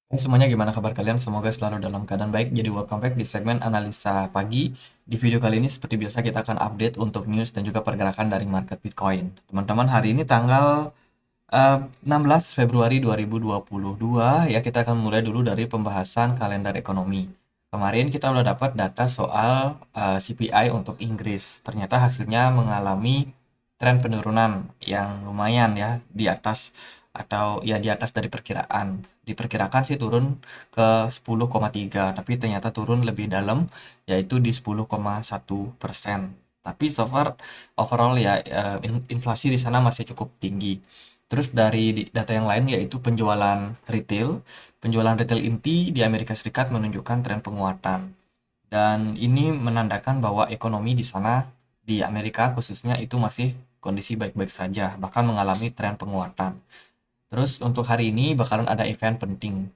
Hai semuanya, gimana kabar kalian? Semoga selalu dalam keadaan baik. Jadi welcome back di segmen analisa pagi. Di video kali ini seperti biasa kita akan update untuk news dan juga pergerakan dari market Bitcoin. Teman-teman, hari ini tanggal 16 Februari 2022 ya, kita akan mulai dulu dari pembahasan kalender ekonomi. Kemarin kita udah dapat data soal CPI untuk Inggris. Ternyata hasilnya mengalami tren penurunan yang lumayan ya, di atas atau ya di atas dari perkiraan. Diperkirakan sih turun ke 10,3, tapi ternyata turun lebih dalam, yaitu di 10,1%. Tapi so far overall ya, inflasi di sana masih cukup tinggi. Terus dari data yang lain yaitu penjualan retail. Penjualan retail inti di Amerika Serikat menunjukkan tren penguatan. Dan ini menandakan bahwa ekonomi di sana, di Amerika khususnya, itu masih kondisi baik-baik saja, bahkan mengalami tren penguatan. Terus untuk hari ini bakalan ada event penting.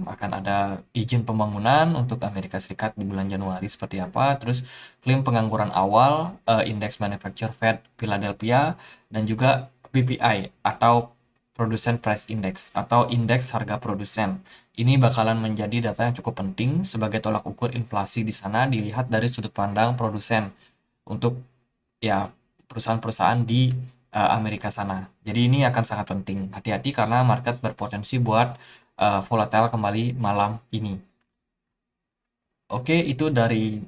Akan ada izin pembangunan untuk Amerika Serikat di bulan Januari seperti apa. Terus klaim pengangguran awal, indeks manufacture Fed Philadelphia, dan juga PPI atau Producer Price Index atau indeks harga produsen. Ini bakalan menjadi data yang cukup penting sebagai tolak ukur inflasi di sana dilihat dari sudut pandang produsen untuk ya perusahaan-perusahaan di Amerika sana. Jadi ini akan sangat penting. Hati-hati karena market berpotensi buat volatile kembali malam ini. Oke, itu dari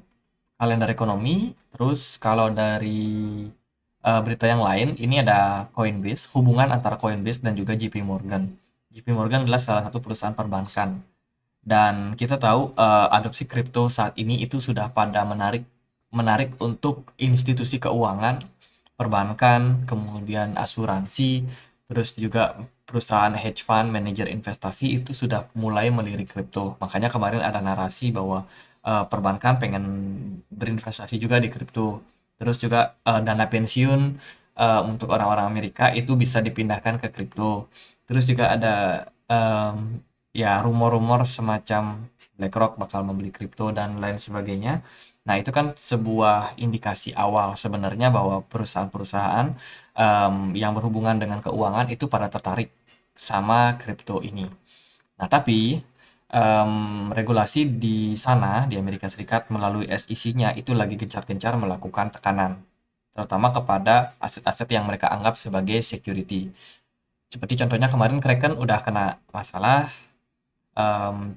kalender ekonomi. Terus kalau dari berita yang lain, ini ada Coinbase, hubungan antara Coinbase dan juga JP Morgan. JP Morgan adalah salah satu perusahaan perbankan. Dan kita tahu adopsi kripto saat ini itu sudah pada menarik menarik untuk institusi keuangan, perbankan, kemudian asuransi, terus juga perusahaan hedge fund, manajer investasi itu sudah mulai melirik kripto. Makanya kemarin ada narasi bahwa perbankan pengen berinvestasi juga di kripto. Terus juga dana pensiun untuk orang-orang Amerika itu bisa dipindahkan ke kripto. Terus juga ada ya rumor-rumor semacam BlackRock bakal membeli kripto dan lain sebagainya. Nah, itu kan sebuah indikasi awal sebenarnya bahwa perusahaan-perusahaan yang berhubungan dengan keuangan itu pada tertarik sama kripto ini. Nah, tapi regulasi di sana di Amerika Serikat melalui SEC-nya itu lagi gencar-gencar melakukan tekanan, terutama kepada aset-aset yang mereka anggap sebagai security. Seperti contohnya kemarin Kraken udah kena masalah.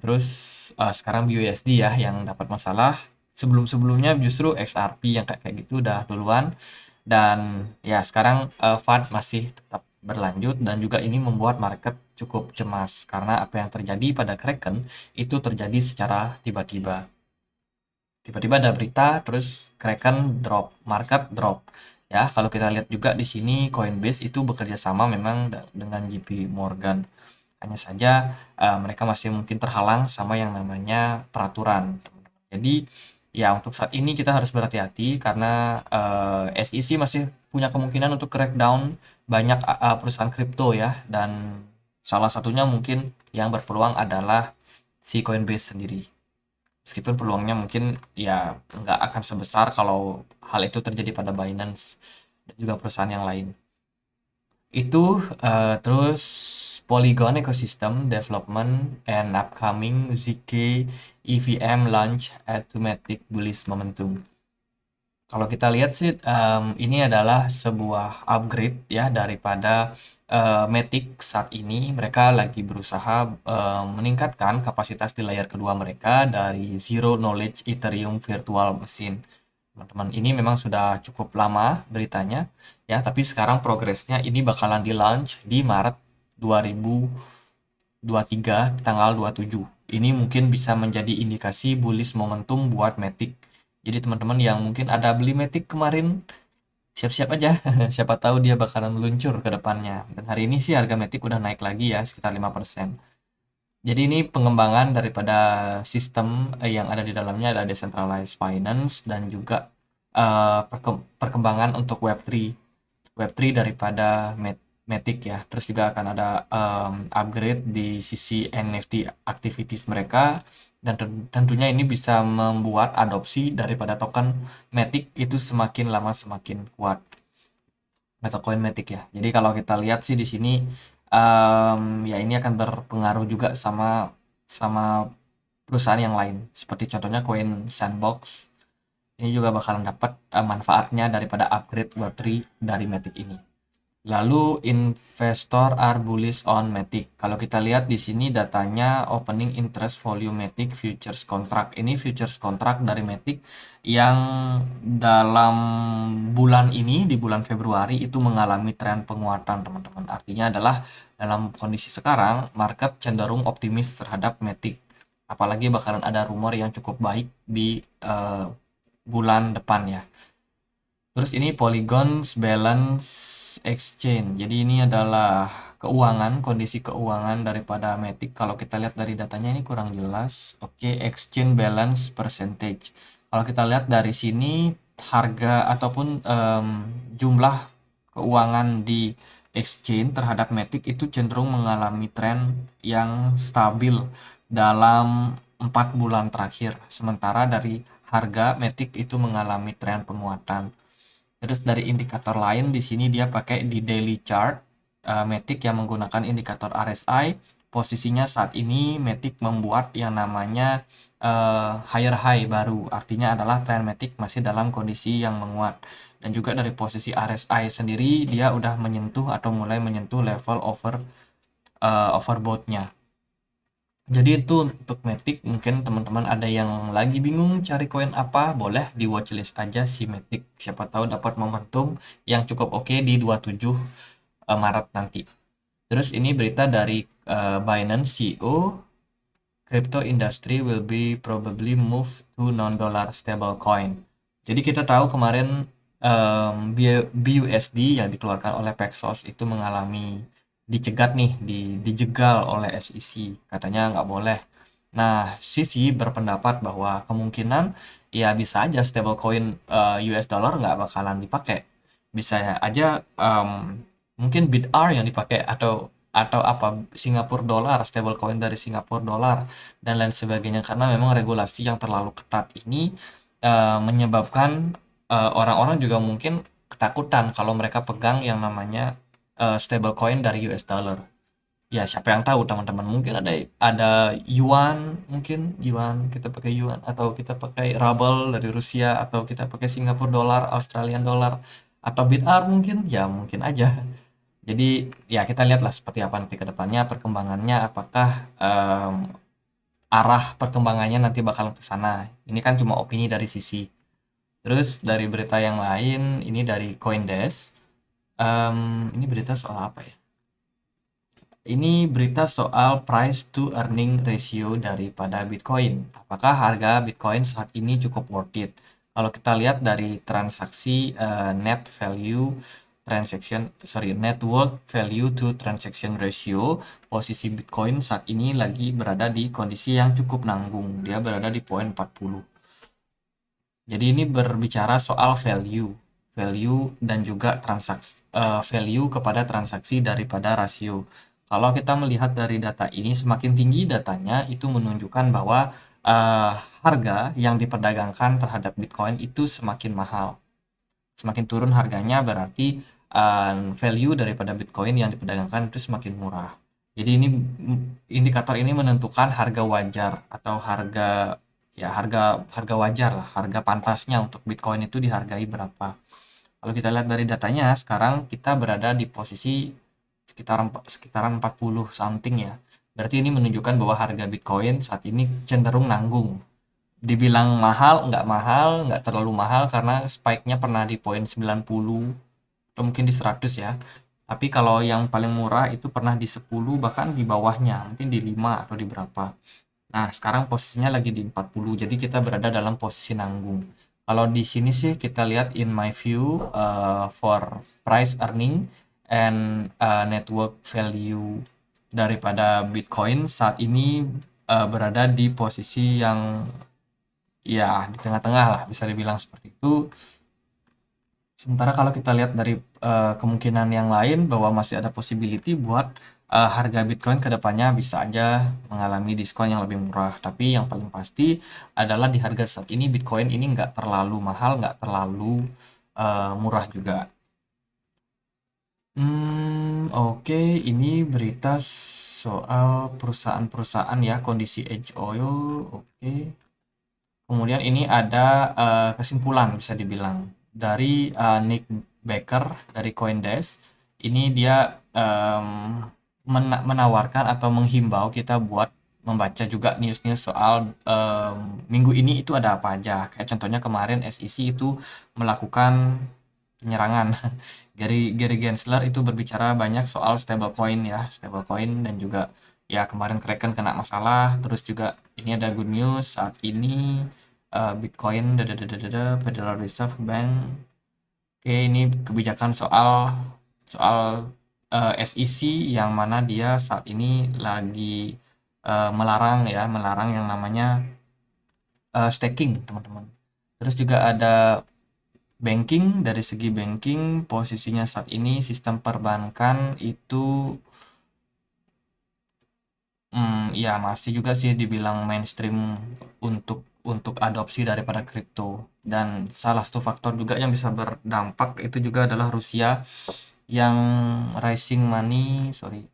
Terus sekarang BUSD ya yang dapat masalah. Sebelum-sebelumnya justru XRP yang kayak kayak gitu udah duluan. Dan ya sekarang FUD masih tetap berlanjut dan juga ini membuat market cukup cemas karena apa yang terjadi pada Kraken itu terjadi secara tiba-tiba. Tiba-tiba ada berita, terus Kraken drop, market drop. Ya, kalau kita lihat juga di sini Coinbase itu bekerja sama memang dengan JP Morgan. Hanya saja mereka masih mungkin terhalang sama yang namanya peraturan. Jadi ya untuk saat ini kita harus berhati-hati karena SEC masih punya kemungkinan untuk crackdown banyak perusahaan kripto ya, dan salah satunya mungkin yang berpeluang adalah si Coinbase sendiri. Meskipun peluangnya mungkin ya nggak akan sebesar kalau hal itu terjadi pada Binance dan juga perusahaan yang lain. Itu terus Polygon Ecosystem Development and Upcoming ZK EVM Launch Automatic Bullish Momentum. Kalau kita lihat sih ini adalah sebuah upgrade ya daripada Matic. Saat ini mereka lagi berusaha meningkatkan kapasitas di layar kedua mereka dari Zero Knowledge Ethereum Virtual Machine. Teman-teman, ini memang sudah cukup lama beritanya ya, tapi sekarang progresnya ini bakalan di launch di Maret 2023 tanggal 27. Ini mungkin bisa menjadi indikasi bullish momentum buat Matic. Jadi teman-teman yang mungkin ada beli Matic kemarin, siap-siap aja. Siapa tahu dia bakalan meluncur ke depannya. Dan hari ini sih harga Matic udah naik lagi ya, sekitar 5%. Jadi ini pengembangan daripada sistem yang ada di dalamnya ada decentralized finance dan juga perkembangan untuk Web3 daripada Matic ya. Terus juga akan ada upgrade di sisi NFT activities mereka, dan tentunya ini bisa membuat adopsi daripada token Matic itu semakin lama semakin kuat atau koin Matic ya. Jadi kalau kita lihat sih di sini ya ini akan berpengaruh juga sama sama perusahaan yang lain. Seperti contohnya koin Sandbox. Ini juga bakalan dapat manfaatnya daripada upgrade Web3 dari Matic ini. Lalu investor are bullish on Matic. Kalau kita lihat di sini datanya opening interest volume Matic futures contract. Ini futures contract dari Matic yang dalam bulan ini di bulan Februari itu mengalami tren penguatan, teman-teman. Artinya adalah dalam kondisi sekarang market cenderung optimis terhadap Matic. Apalagi bakalan ada rumor yang cukup baik di bulan depan ya. Terus ini Polygon's Balance Exchange. Jadi ini adalah keuangan, kondisi keuangan daripada Matic. Kalau kita lihat dari datanya ini kurang jelas. Oke, Exchange Balance Percentage. Kalau kita lihat dari sini harga ataupun jumlah keuangan di exchange terhadap Matic itu cenderung mengalami tren yang stabil dalam 4 bulan terakhir. Sementara dari harga Matic itu mengalami tren penguatan. Terus dari indikator lain di sini dia pakai di daily chart Matic yang menggunakan indikator RSI. Posisinya saat ini Matic membuat yang namanya higher high baru. Artinya adalah tren Matic masih dalam kondisi yang menguat. Dan juga dari posisi RSI sendiri dia udah menyentuh atau mulai menyentuh level overbought-nya. Jadi itu untuk Matic. Mungkin teman-teman ada yang lagi bingung cari koin apa, boleh di watchlist aja si Matic. Siapa tahu dapat momentum yang cukup oke di 27 Maret nanti. Terus ini berita dari Binance CEO, crypto industry will be probably move to non-dollar stablecoin. Jadi kita tahu kemarin BUSD yang dikeluarkan oleh Paxos itu mengalami dicegat nih, dijegal oleh SEC, katanya nggak boleh. Nah, Sisi berpendapat bahwa kemungkinan ya bisa aja stablecoin US dollar nggak bakalan dipakai, bisa aja mungkin BITR yang dipakai atau apa Singapura dolar, stablecoin dari Singapura dolar dan lain sebagainya, karena memang regulasi yang terlalu ketat ini menyebabkan orang-orang juga mungkin ketakutan kalau mereka pegang yang namanya stablecoin dari US dollar. Ya siapa yang tahu teman-teman, mungkin ada yuan, mungkin yuan kita pakai yuan, atau kita pakai ruble dari Rusia, atau kita pakai Singapura dolar, Australian dollar, atau BITR mungkin, ya mungkin aja. Jadi ya kita lihatlah seperti apa nanti ke depannya perkembangannya, apakah arah perkembangannya nanti bakal ke sana. Ini kan cuma opini dari Sisi. Terus dari berita yang lain, ini dari CoinDesk. Ini berita soal apa ya? Ini berita soal price to earning ratio daripada Bitcoin. Apakah harga Bitcoin saat ini cukup worth it? Kalau kita lihat dari transaksi net worth value to transaction ratio, posisi Bitcoin saat ini lagi berada di kondisi yang cukup nanggung. Dia berada di poin 40. Jadi ini berbicara soal value dan juga value kepada transaksi daripada rasio. Kalau kita melihat dari data ini, semakin tinggi datanya itu menunjukkan bahwa harga yang diperdagangkan terhadap Bitcoin itu semakin mahal. Semakin turun harganya berarti value daripada Bitcoin yang diperdagangkan itu semakin murah. Jadi ini indikator ini menentukan harga wajar atau harga wajar lah, harga pantasnya untuk Bitcoin itu dihargai berapa. Kalau kita lihat dari datanya, sekarang kita berada di posisi sekitaran 40 something ya. Berarti ini menunjukkan bahwa harga Bitcoin saat ini cenderung nanggung. Dibilang mahal, nggak terlalu mahal karena spike-nya pernah di poin 90 atau mungkin di 100 ya. Tapi kalau yang paling murah itu pernah di 10, bahkan di bawahnya, mungkin di 5 atau di berapa. Nah, sekarang posisinya lagi di 40, jadi kita berada dalam posisi nanggung. Kalau di sini sih kita lihat in my view for price earning and network value daripada Bitcoin saat ini berada di posisi yang ya di tengah-tengah lah, bisa dibilang seperti itu. Sementara kalau kita lihat dari kemungkinan yang lain bahwa masih ada possibility buat harga Bitcoin ke depannya bisa aja mengalami diskon yang lebih murah. Tapi yang paling pasti adalah di harga saat ini Bitcoin ini nggak terlalu mahal, nggak terlalu murah juga. Oke, ini berita soal perusahaan-perusahaan ya, kondisi Edge Oil. Oke. Kemudian ini ada kesimpulan bisa dibilang dari Nick Baker dari CoinDesk. Ini dia menawarkan atau menghimbau kita buat membaca juga news-news soal minggu ini itu ada apa aja. Kayak contohnya kemarin SEC itu melakukan penyerangan. Gary Gensler itu berbicara banyak soal stablecoin ya, stablecoin dan juga ya kemarin Kraken kena masalah, terus juga ini ada good news saat ini Bitcoin, Federal Reserve Bank. Oke, ini kebijakan soal soal SEC yang mana dia saat ini lagi melarang ya, melarang yang namanya staking, teman-teman. Terus juga ada banking, dari segi banking posisinya saat ini sistem perbankan itu ya masih juga sih dibilang mainstream untuk adopsi daripada kripto. Dan salah satu faktor juga yang bisa berdampak itu juga adalah Rusia yang raising money, sorry,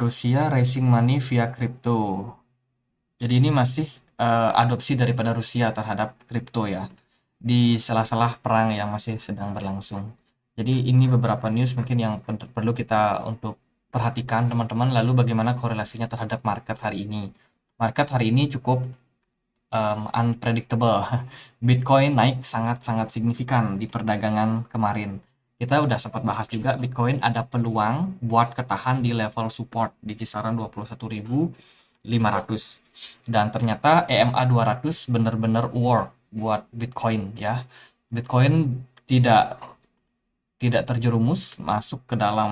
Rusia raising money via kripto. Jadi ini masih adopsi daripada Rusia terhadap kripto ya, di sela-sela perang yang masih sedang berlangsung. Jadi ini beberapa news mungkin yang perlu kita untuk perhatikan teman-teman. Lalu bagaimana korelasinya terhadap market hari ini? Market hari ini cukup unpredictable. Bitcoin naik sangat-sangat signifikan di perdagangan kemarin. Kita udah sempat bahas juga Bitcoin ada peluang buat ketahan di level support di kisaran 21.500. Dan ternyata EMA 200 benar-benar work buat Bitcoin ya. Bitcoin tidak tidak terjerumus masuk ke dalam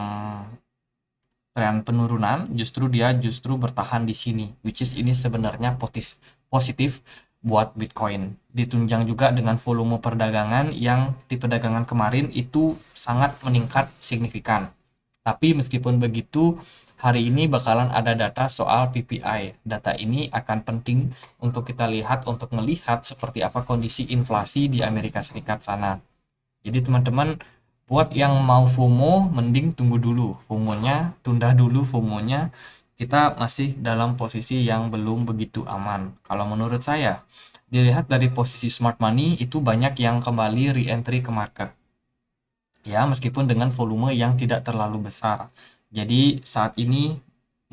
tren penurunan, justru dia bertahan di sini, which is ini sebenarnya positif buat Bitcoin. Ditunjang juga dengan volume perdagangan yang di perdagangan kemarin itu sangat meningkat signifikan. Tapi meskipun begitu, hari ini bakalan ada data soal PPI. Data ini akan penting untuk kita lihat, untuk melihat seperti apa kondisi inflasi di Amerika Serikat sana. Jadi teman-teman, buat yang mau FOMO, mending tunggu dulu FOMO-nya, tunda dulu FOMO-nya. Kita masih dalam posisi yang belum begitu aman. Kalau menurut saya, dilihat dari posisi smart money, itu banyak yang kembali re-entry ke market. Ya, meskipun dengan volume yang tidak terlalu besar. Jadi saat ini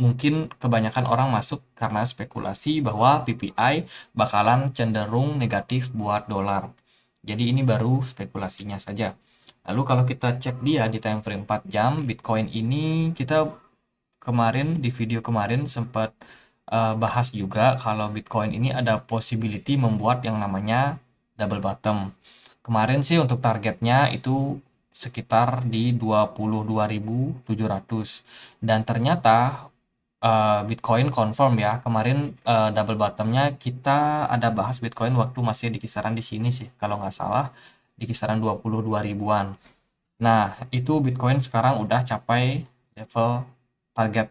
mungkin kebanyakan orang masuk karena spekulasi bahwa PPI bakalan cenderung negatif buat dolar. Jadi ini baru spekulasinya saja. Lalu kalau kita cek dia di time frame 4 jam, Bitcoin ini kita kemarin di video kemarin sempat bahas juga kalau Bitcoin ini ada possibility membuat yang namanya double bottom. Kemarin sih untuk targetnya itu sekitar di 22.700 dan ternyata Bitcoin confirm ya kemarin double bottomnya kita ada bahas Bitcoin waktu masih di kisaran di sini sih kalau nggak salah di kisaran 22 ribuan. Nah itu Bitcoin sekarang udah capai level target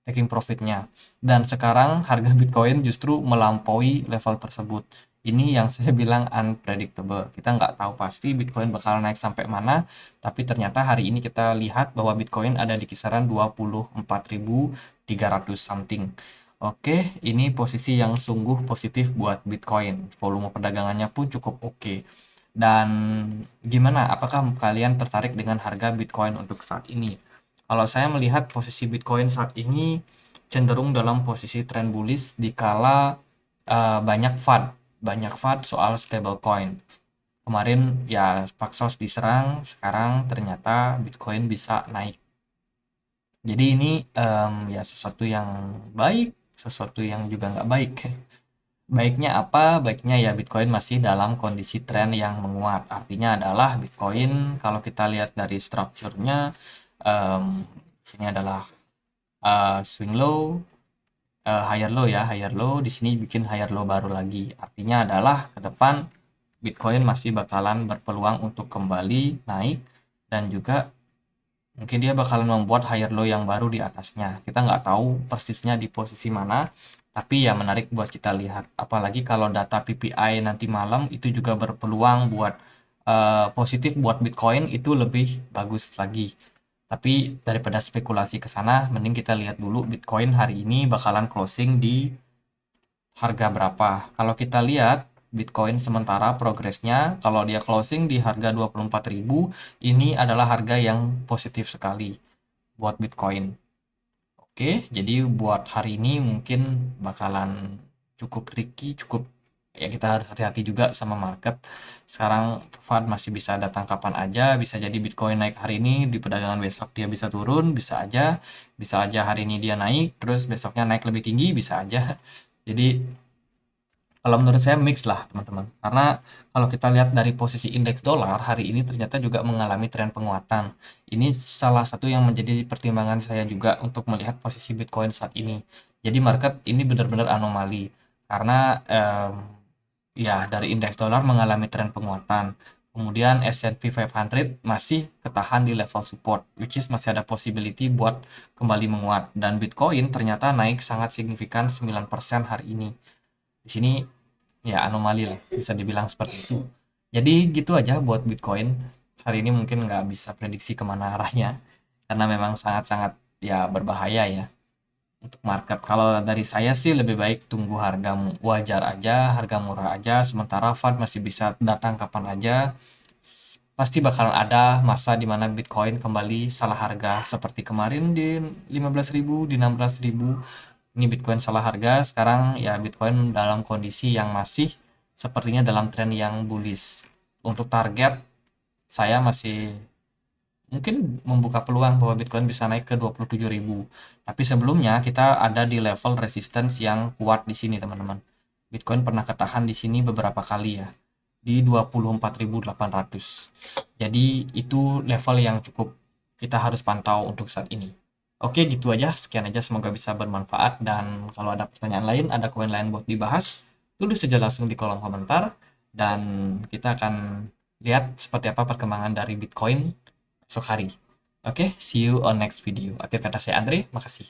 taking profitnya dan sekarang harga Bitcoin justru melampaui level tersebut. Ini yang saya bilang unpredictable. Kita nggak tahu pasti Bitcoin bakal naik sampai mana, tapi ternyata hari ini kita lihat bahwa Bitcoin ada di kisaran 24.300 something. Oke, ini posisi yang sungguh positif buat Bitcoin. Volume perdagangannya pun cukup oke. Dan gimana? Apakah kalian tertarik dengan harga Bitcoin untuk saat ini? Kalau saya melihat posisi Bitcoin saat ini cenderung dalam posisi trend bullish dikala banyak FUD soal stablecoin. Kemarin ya Paxos diserang, sekarang ternyata Bitcoin bisa naik. Jadi ini ya sesuatu yang baik, sesuatu yang juga nggak baik. Baiknya apa? Baiknya ya Bitcoin masih dalam kondisi tren yang menguat. Artinya adalah Bitcoin kalau kita lihat dari strukturnya, sini adalah swing low, higher low ya, higher low. Di sini bikin higher low baru lagi. Artinya adalah ke depan Bitcoin masih bakalan berpeluang untuk kembali naik dan juga mungkin dia bakalan membuat higher low yang baru di atasnya. Kita nggak tahu persisnya di posisi mana, tapi ya menarik buat kita lihat. Apalagi kalau data PPI nanti malam itu juga berpeluang buat positif buat Bitcoin itu lebih bagus lagi. Tapi daripada spekulasi ke sana, mending kita lihat dulu Bitcoin hari ini bakalan closing di harga berapa. Kalau kita lihat Bitcoin sementara progresnya, kalau dia closing di harga 24.000, ini adalah harga yang positif sekali buat Bitcoin. Oke, jadi buat hari ini mungkin bakalan cukup tricky, cukup ya kita harus hati-hati juga sama market. Sekarang FUD masih bisa datang kapan aja, bisa jadi Bitcoin naik hari ini, di perdagangan besok dia bisa turun, bisa aja hari ini dia naik, terus besoknya naik lebih tinggi, bisa aja. Jadi kalau menurut saya mix lah teman-teman. Karena kalau kita lihat dari posisi indeks dolar hari ini ternyata juga mengalami tren penguatan. Ini salah satu yang menjadi pertimbangan saya juga untuk melihat posisi Bitcoin saat ini. Jadi market ini benar-benar anomali. Karena ya dari indeks dolar mengalami tren penguatan. Kemudian S&P 500 masih ketahan di level support, which is masih ada possibility buat kembali menguat. Dan Bitcoin ternyata naik sangat signifikan 9% hari ini. Di sini ya anomali lah, bisa dibilang seperti itu. Jadi gitu aja buat Bitcoin. Hari ini mungkin nggak bisa prediksi kemana arahnya, karena memang sangat-sangat ya berbahaya ya untuk market. Kalau dari saya sih lebih baik tunggu harga wajar aja, harga murah aja, sementara FUD masih bisa datang kapan aja. Pasti bakalan ada masa di mana Bitcoin kembali salah harga seperti kemarin di 15.000, di 16.000. Ini Bitcoin salah harga, sekarang ya Bitcoin dalam kondisi yang masih sepertinya dalam tren yang bullish. Untuk target, saya masih mungkin membuka peluang bahwa Bitcoin bisa naik ke 27.000. Tapi sebelumnya kita ada di level resistance yang kuat di sini teman-teman. Bitcoin pernah ketahan di sini beberapa kali ya, di 24.800. Jadi itu level yang cukup kita harus pantau untuk saat ini. Oke, gitu aja. Sekian aja. Semoga bisa bermanfaat. Dan kalau ada pertanyaan lain, ada koin lain buat dibahas, tulis saja langsung di kolom komentar. Dan kita akan lihat seperti apa perkembangan dari Bitcoin esok hari. Oke, see you on next video. Akhir kata saya Andre, makasih.